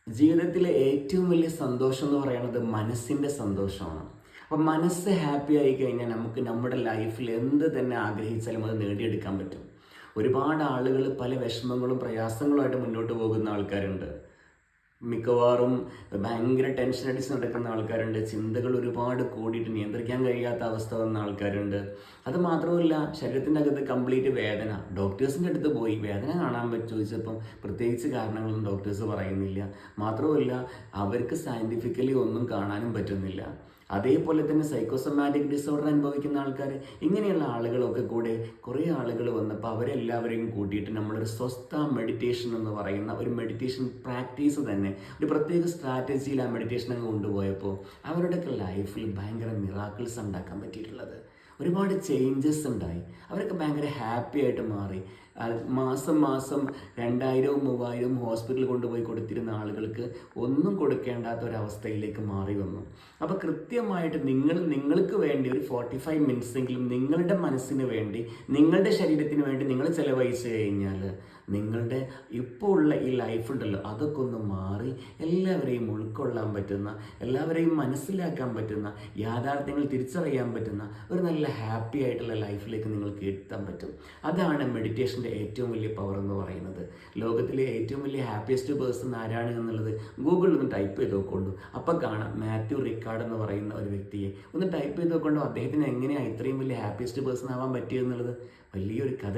ജീവിതത്തിലെ ഏറ്റവും വലിയ സന്തോഷം എന്ന് പറയുന്നത് മനസ്സിൻ്റെ സന്തോഷമാണ്. അപ്പം മനസ്സ് ഹാപ്പി ആയി കഴിഞ്ഞാൽ നമുക്ക് നമ്മുടെ ലൈഫിൽ എന്ത് തന്നെ ആഗ്രഹിച്ചാലും അത് നേടിയെടുക്കാൻ പറ്റും. ഒരുപാട് ആളുകൾ പല വിഷമങ്ങളും പ്രയാസങ്ങളുമായിട്ട് മുന്നോട്ട് പോകുന്ന ആൾക്കാരുണ്ട്. മിക്കവാറും ഭയങ്കര ടെൻഷൻ അടിച്ച് നടക്കുന്ന ആൾക്കാരുണ്ട്. ചിന്തകൾ ഒരുപാട് കൂടിയിട്ട് നിയന്ത്രിക്കാൻ കഴിയാത്ത അവസ്ഥ വന്ന ആൾക്കാരുണ്ട്. അത് മാത്രമല്ല, ശരീരത്തിൻ്റെ അകത്ത് കംപ്ലീറ്റ് വേദന. ഡോക്ടേഴ്സിൻ്റെ അടുത്ത് പോയി വേദന കാണാൻ പറ്റുമോ ചോദിച്ചപ്പം പ്രത്യേകിച്ച് കാരണങ്ങളൊന്നും ഡോക്ടേഴ്സ് പറയുന്നില്ല. മാത്രമല്ല, അവർക്ക് സയൻറ്റിഫിക്കലി ഒന്നും കാണാനും പറ്റുന്നില്ല. അതേപോലെ തന്നെ സൈക്കോസൊമാറ്റിക് ഡിസോർഡർ അനുഭവിക്കുന്ന ആൾക്കാർ, ഇങ്ങനെയുള്ള ആളുകളൊക്കെ കൂടെ കുറേ ആളുകൾ വന്നപ്പോൾ അവരെല്ലാവരെയും കൂട്ടിയിട്ട് നമ്മളൊരു സ്വസ്ഥ മെഡിറ്റേഷൻ എന്ന് പറയുന്ന ഒരു മെഡിറ്റേഷൻ പ്രാക്ടീസ് തന്നെ ഒരു പ്രത്യേക സ്ട്രാറ്റജിയിൽ ആ മെഡിറ്റേഷൻ അങ്ങ് കൊണ്ടുപോയപ്പോൾ അവരുടെയൊക്കെ ലൈഫിൽ ഭയങ്കര മിറാക്കിൾസ് ഉണ്ടാക്കാൻ പറ്റിയിട്ടുള്ളത്. ഒരുപാട് ചേഞ്ചസ് ഉണ്ടായി. അവരൊക്കെ ഭയങ്കര ഹാപ്പി ആയിട്ട് മാറി. മാസം മാസം 2000 3000 ഹോസ്പിറ്റലിൽ കൊണ്ടുപോയി കൊടുത്തിരുന്ന ആളുകൾക്ക് ഒന്നും കൊടുക്കേണ്ടാത്ത ഒരവസ്ഥയിലേക്ക് മാറി വന്നു. അപ്പോൾ കൃത്യമായിട്ട് നിങ്ങൾക്ക് വേണ്ടി ഒരു 45 മിനിറ്റ്സ് എങ്കിലും നിങ്ങളുടെ മനസ്സിന് വേണ്ടി, നിങ്ങളുടെ ശരീരത്തിന് വേണ്ടി നിങ്ങൾ ചിലവഴിച്ച് കഴിഞ്ഞാൽ നിങ്ങളുടെ ഇപ്പോൾ ഉള്ള ഈ ലൈഫ് ഉണ്ടല്ലോ, അതൊക്കെ ഒന്ന് മാറി എല്ലാവരെയും ഉൾക്കൊള്ളാൻ പറ്റുന്ന, എല്ലാവരെയും മനസ്സിലാക്കാൻ പറ്റുന്ന, യാഥാർത്ഥ്യങ്ങൾ തിരിച്ചറിയാൻ പറ്റുന്ന ഒരു നല്ല ഹാപ്പി ആയിട്ടുള്ള ലൈഫിലേക്ക് നിങ്ങൾക്ക് എത്താൻ പറ്റും. അതാണ് മെഡിറ്റേഷൻ്റെ ഏറ്റവും വലിയ പവർ എന്ന് പറയുന്നത്. ലോകത്തിലെ ഏറ്റവും വലിയ ഹാപ്പിയസ്റ്റ് പേഴ്സൺ ആരാണ് എന്നുള്ളത് ഗൂഗിളിൽ ഒന്ന് ടൈപ്പ് ചെയ്ത് നോക്കൊണ്ടു. അപ്പം കാണാം മാത്യു റിക്കാർഡ് എന്ന് പറയുന്ന ഒരു വ്യക്തിയെ. ഒന്ന് ടൈപ്പ് ചെയ്ത് നോക്കൊണ്ടു അദ്ദേഹത്തിന് എങ്ങനെയാണ് ഇത്രയും വലിയ ഹാപ്പിയസ്റ്റ് പേഴ്സൺ ആവാൻ പറ്റിയെന്നുള്ളത്. വലിയൊരു കഥ.